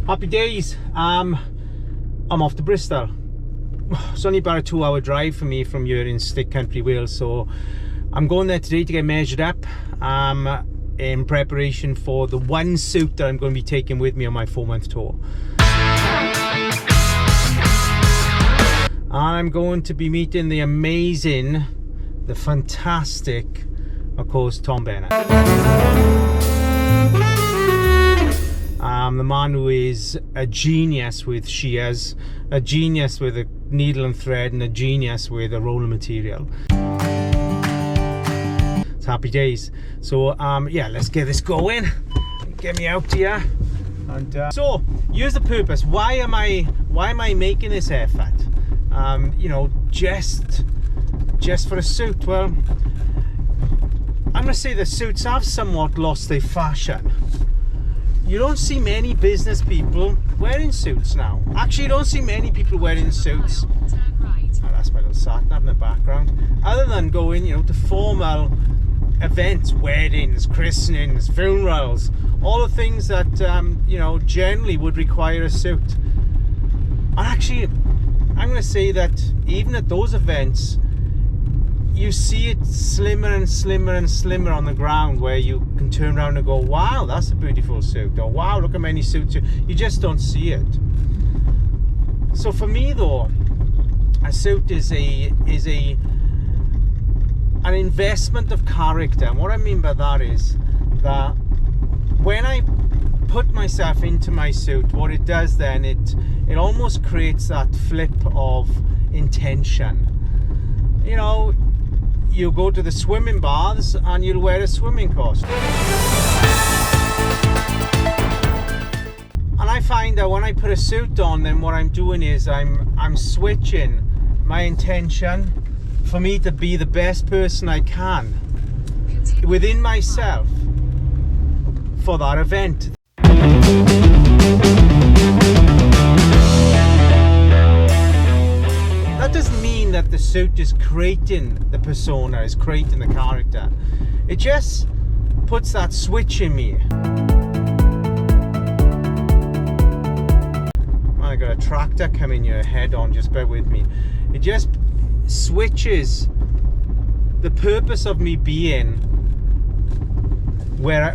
Happy days. I'm off to Bristol. It's only about a 2-hour drive for me from here in Stick Country, Wales, so I'm going there today to get measured up in preparation for the one suit that I'm going to be taking with me on my 4-month tour. And I'm going to be meeting the amazing, the fantastic, of course, Tom Bennett. The man who is a genius with shears, a genius with a needle and thread, and a genius with a roller material. It's happy days. So yeah, let's get this going. Get me out here. And so here's the purpose. Why am I making this effort? You know, just for a suit. Well, I'm gonna say the suits have somewhat lost their fashion. You don't see many business people wearing suits now. Actually, you don't see many people wearing suits. Oh, that's my little sat-nav in the background. Other than going, you know, to formal events, weddings, christenings, funerals, all the things that you know, generally would require a suit. And actually, I'm going to say that even at those events, you see it slimmer and slimmer and slimmer on the ground, where you can turn around and go, wow, that's a beautiful suit, or wow, look how many suits you just don't see it. So for me though, a suit is an investment of character. And what I mean by that is that when I put myself into my suit, what it does then, it almost creates that flip of intention. You know, you go to the swimming baths and you'll wear a swimming costume. And I find that when I put a suit on, then what I'm doing is I'm switching my intention for me to be the best person I can within myself for that event. That doesn't mean that the suit is creating the persona, is creating the character. It just puts that switch in me. I got a tractor coming here head on, just bear with me. It just switches the purpose of me being where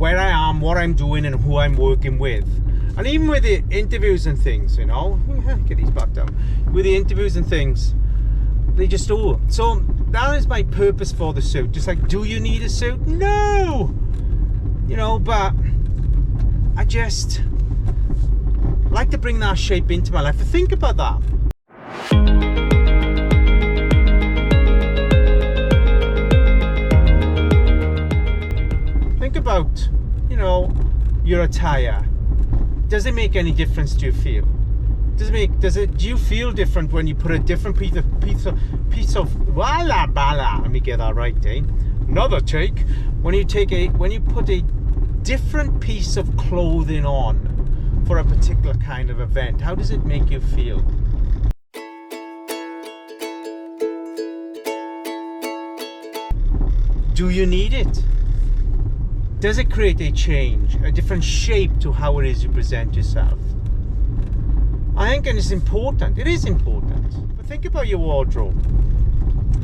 I am, what I'm doing, and who I'm working with. And even with the interviews and things, you know, get these back down. With the interviews and things, they just do. So that is my purpose for the suit. Just like, do you need a suit? No! You know, but I just like to bring that shape into my life. Think about that. Think about, you know, your attire. Does it make any difference to you feel? Do you feel different when you put a different piece of walla bala? Let me get that right, eh? Another take. When you put a different piece of clothing on for a particular kind of event, how does it make you feel? Do you need it? Does it create a change, a different shape to how it is you present yourself? I think it's important. It is important. But think about your wardrobe.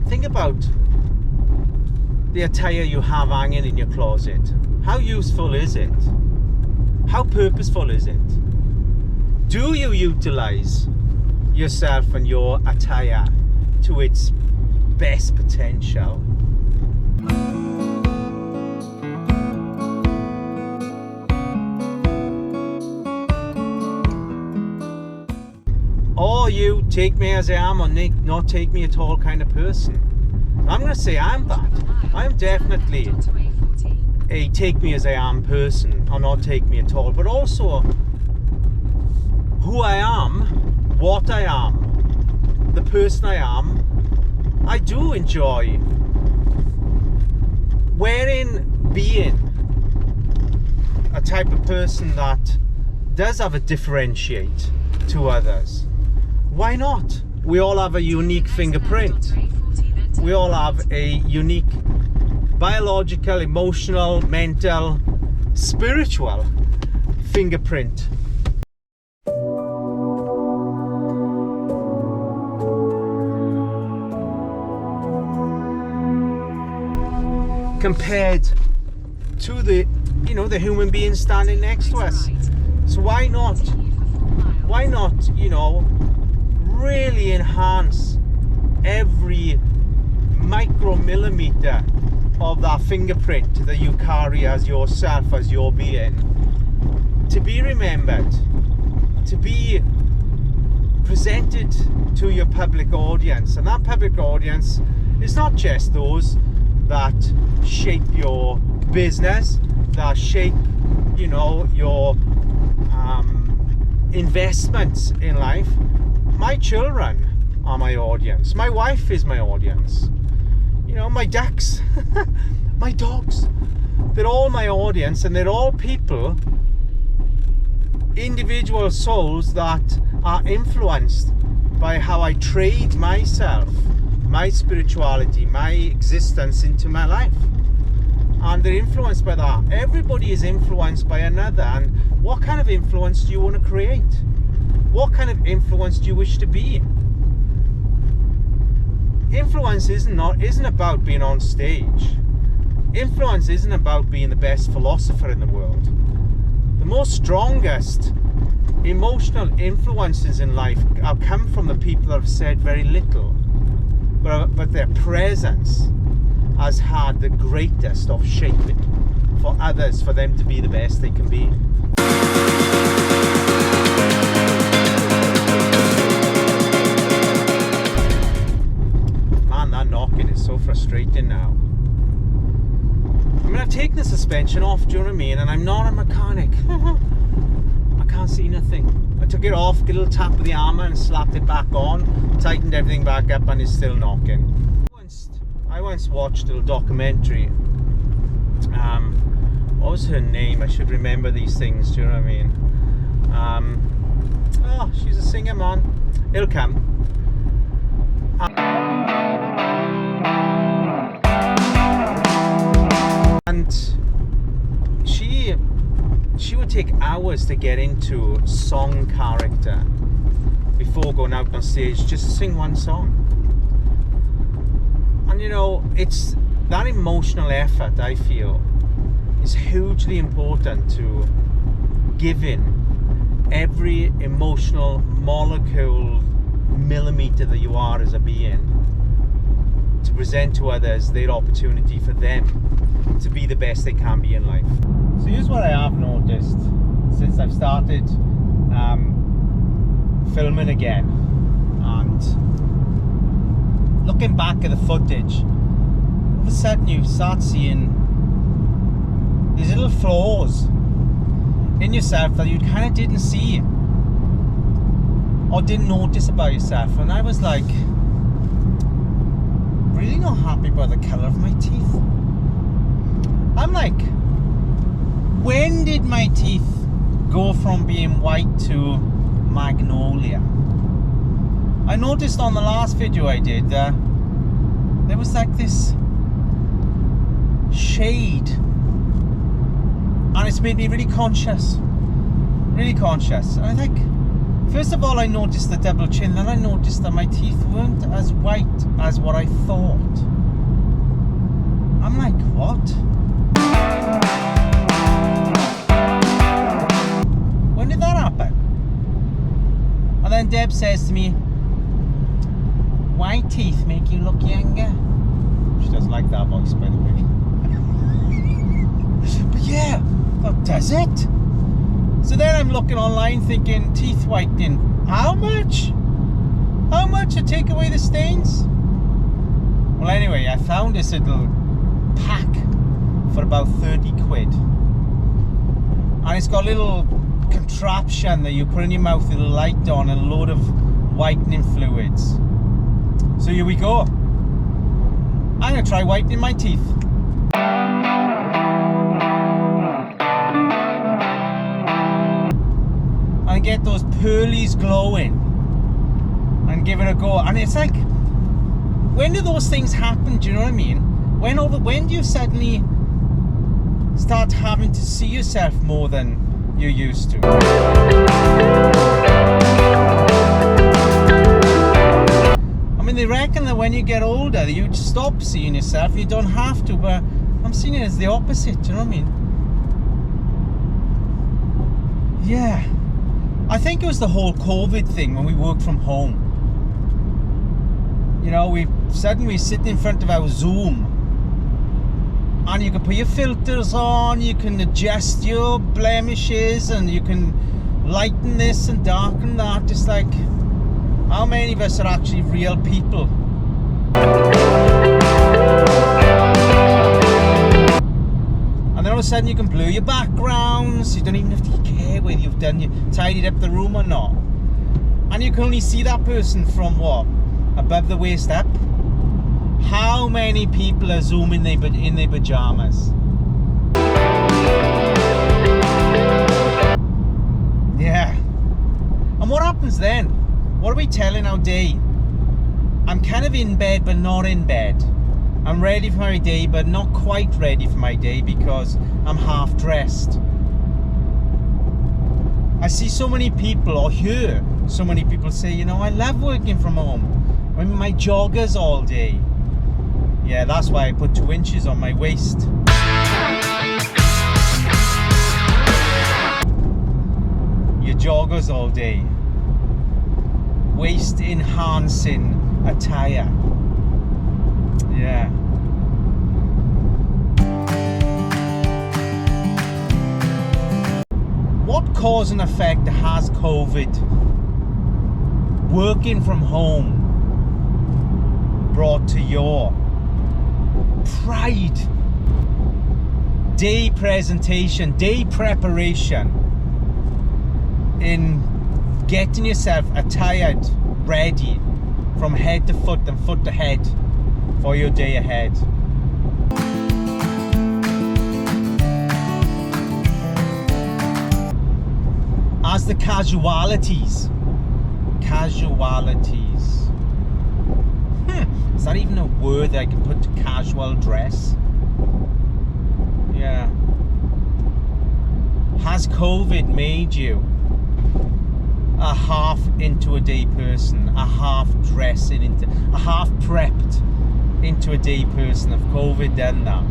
Think about the attire you have hanging in your closet. How useful is it? How purposeful is it? Do you utilize yourself and your attire to its best potential? Or you take me as I am, or not take me at all kind of person. I'm going to say I'm that. I'm definitely a take me as I am person, or not take me at all. But also who I am, what I am, the person I am. I do enjoy being a type of person that does have a differentiate to others. Why not? We all have a unique fingerprint. We all have a unique biological, emotional, mental, spiritual fingerprint compared to the human being standing next to us. So why not really enhance every micromillimeter of that fingerprint that you carry as yourself, as your being, to be remembered, to be presented to your public audience. And that public audience is not just those that shape your business, that shape your investments in life. My children are my audience, my wife is my audience, my ducks, my dogs, they're all my audience, and they're all people, individual souls that are influenced by how I trade myself, my spirituality, my existence into my life. And they're influenced by that. Everybody is influenced by another. And what kind of influence do you want to create? What kind of influence do you wish to be? Influence isn't about being on stage. Influence isn't about being the best philosopher in the world. The most strongest emotional influences in life have come from the people that have said very little, but their presence has had the greatest of shaping for others, for them to be the best they can be. Man, that knocking is so frustrating now. I mean, I've taken the suspension off, do you know what I mean? And I'm not a mechanic. I can't see nothing. I took it off, get a little tap with the armour and slapped it back on, tightened everything back up, and it's still knocking. I once watched a little documentary. What was her name? I should remember these things, do you know what I mean? She's a singer, man. It'll come. And she would take hours to get into song character before going out on stage, just to sing one song. And it's that emotional effort, I feel, is hugely important to giving every emotional molecule, millimeter that you are as a being, to present to others their opportunity for them to be the best they can be in life. So here's what I have noticed since I've started filming again, and looking back at the footage, all of a sudden you start seeing these little flaws in yourself that you kind of didn't see or didn't notice about yourself. And I was like, really not happy about the colour of my teeth. I'm like, when did my teeth go from being white to magnolia? I noticed on the last video I did there was like this shade, and it's made me really conscious. And I think, first of all, I noticed the double chin, then I noticed that my teeth weren't as white as what I thought. I'm like, what? When did that happen? And then Deb says to me, white teeth make you look younger. She doesn't like that voice, by the way. But yeah, but does it? So then I'm looking online thinking, teeth whitening, how much? How much to take away the stains? Well, anyway, I found this little pack for about 30 quid. And it's got a little contraption that you put in your mouth with a light on and a load of whitening fluids. So here we go. I'm going to try whitening my teeth. And get those pearlies glowing and give it a go. And it's like, when do those things happen? Do you know what I mean? When do you suddenly start having to see yourself more than you used to? I mean, they reckon that when you get older, you stop seeing yourself. You don't have to, but I'm I'm seeing it as the opposite, do you know what I mean? Yeah. I think it was the whole COVID thing when we worked from home. You know, we suddenly sit in front of our Zoom and you can put your filters on, you can adjust your blemishes, and you can lighten this and darken that. It's like, how many of us are actually real people? And then all of a sudden you can blur your backgrounds. You don't even have to care whether you've tidied up the room or not. And you can only see that person from what? Above the waist up. How many people are zooming in their pajamas? Yeah. And what happens then? What are we telling our day? I'm kind of in bed but not in bed. I'm ready for my day but not quite ready for my day because I'm half dressed. I see so many people, or hear so many people say, you know, I love working from home. I'm in my joggers all day. Yeah, that's why I put 2 inches on my waist. Your joggers all day. Waist enhancing attire. Yeah. What cause and effect has COVID, working from home, brought to your pride, day presentation, day preparation, in getting yourself attired, ready from head to foot and foot to head for your day ahead? As the casualities. Is that even a word that I can put to casual dress? Yeah. Has COVID made you a half into a day person, a half dressing into, a half prepped into a day person? Have COVID done that?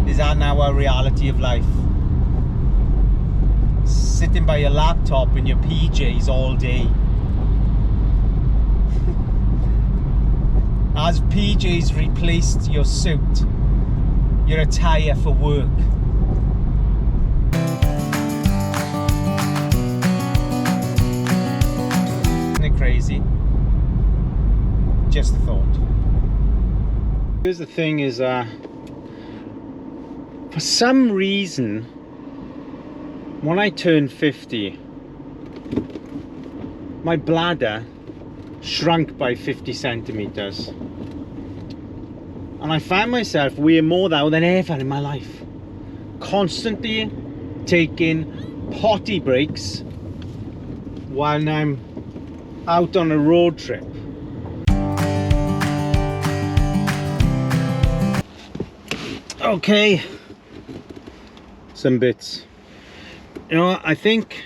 Is that now a reality of life? Sitting by your laptop in your PJs all day. As PJs replaced your suit, your attire for work. Isn't it crazy? Just a thought. Here's the thing is, for some reason, when I turned 50, my bladder shrunk by 50 centimeters. And I found myself weighing more now than ever in my life. Constantly taking potty breaks when I'm out on a road trip. Okay, some bits. You know, I think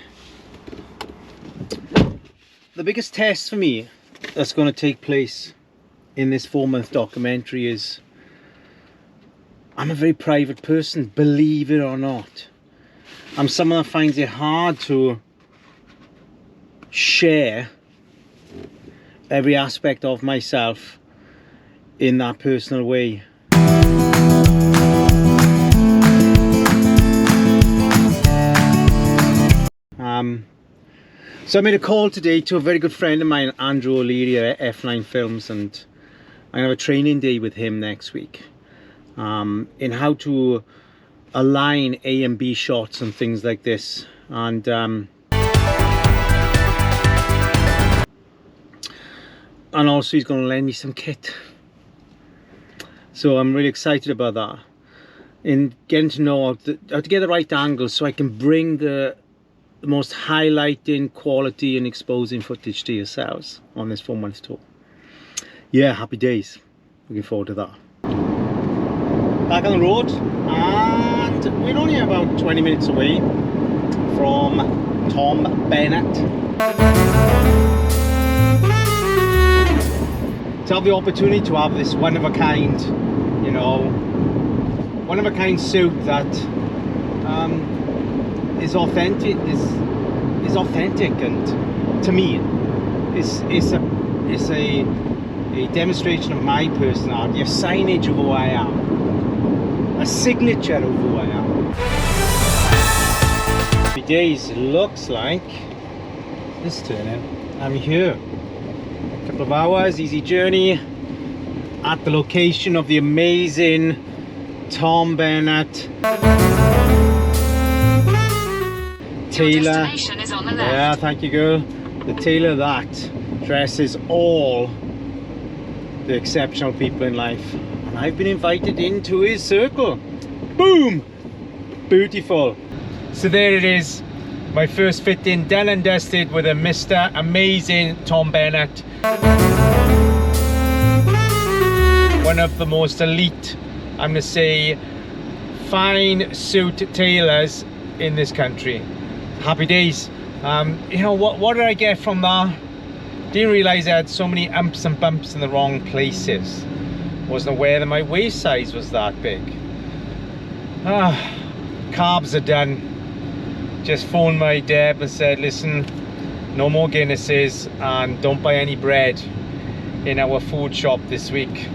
the biggest test for me that's going to take place in this 4-month documentary is, I'm a very private person, believe it or not. I'm someone that finds it hard to share every aspect of myself in that personal way. So I made a call today to a very good friend of mine, Andrew O'Leary at F9 Films, and I'm going to have a training day with him next week in how to align A and B shots and things like this. And also he's going to lend me some kit. So I'm really excited about that. In getting to know how to get the right angle so I can bring the most highlighting, quality and exposing footage to yourselves on this 4-month tour. Yeah, happy days. Looking forward to that. Back on the road, and we're only about 20 minutes away from Tom Bennett. To have the opportunity to have this one-of-a-kind you know, one of a kind suit that is authentic, is authentic, and to me is a demonstration of my personality, a signage of who I am, a signature of who I am. Happy days. It looks like this turning. I'm here. A couple of hours, easy journey, at the location of the amazing Tom Bennett tailor. Is on the left. Yeah, thank you, girl. The tailor that dresses all the exceptional people in life, and I've been invited into his circle. Boom! Beautiful. So there it is, my first fitting, done and dusted with a Mr. Amazing Tom Bennett. One of the most elite, I'm gonna say, fine suit tailors in this country. Happy days. You know what did I get from that? Didn't realize I had so many umps and bumps in the wrong places. Wasn't aware that my waist size was that big. Carbs are done. Just phoned my Deb and said, listen, no more Guinnesses and don't buy any bread in our food shop this week.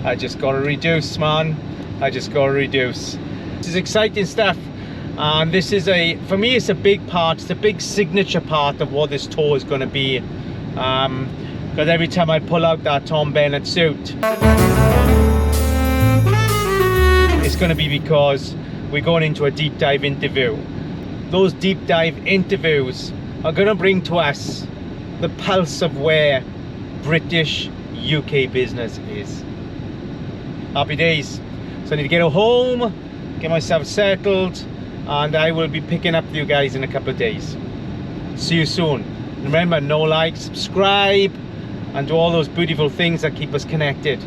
I just gotta reduce, man. I just gotta reduce. This is exciting stuff, and this is for me, it's a big part, it's a big signature part of what this tour is gonna be. Because every time I pull out that Tom Bennett suit, it's going to be because we're going into a deep dive interview. Those deep dive interviews are going to bring to us the pulse of where British UK business is. Happy days. So I need to get home, get myself settled, and I will be picking up you guys in a couple of days. See you soon. Remember, no like, subscribe, and do all those beautiful things that keep us connected.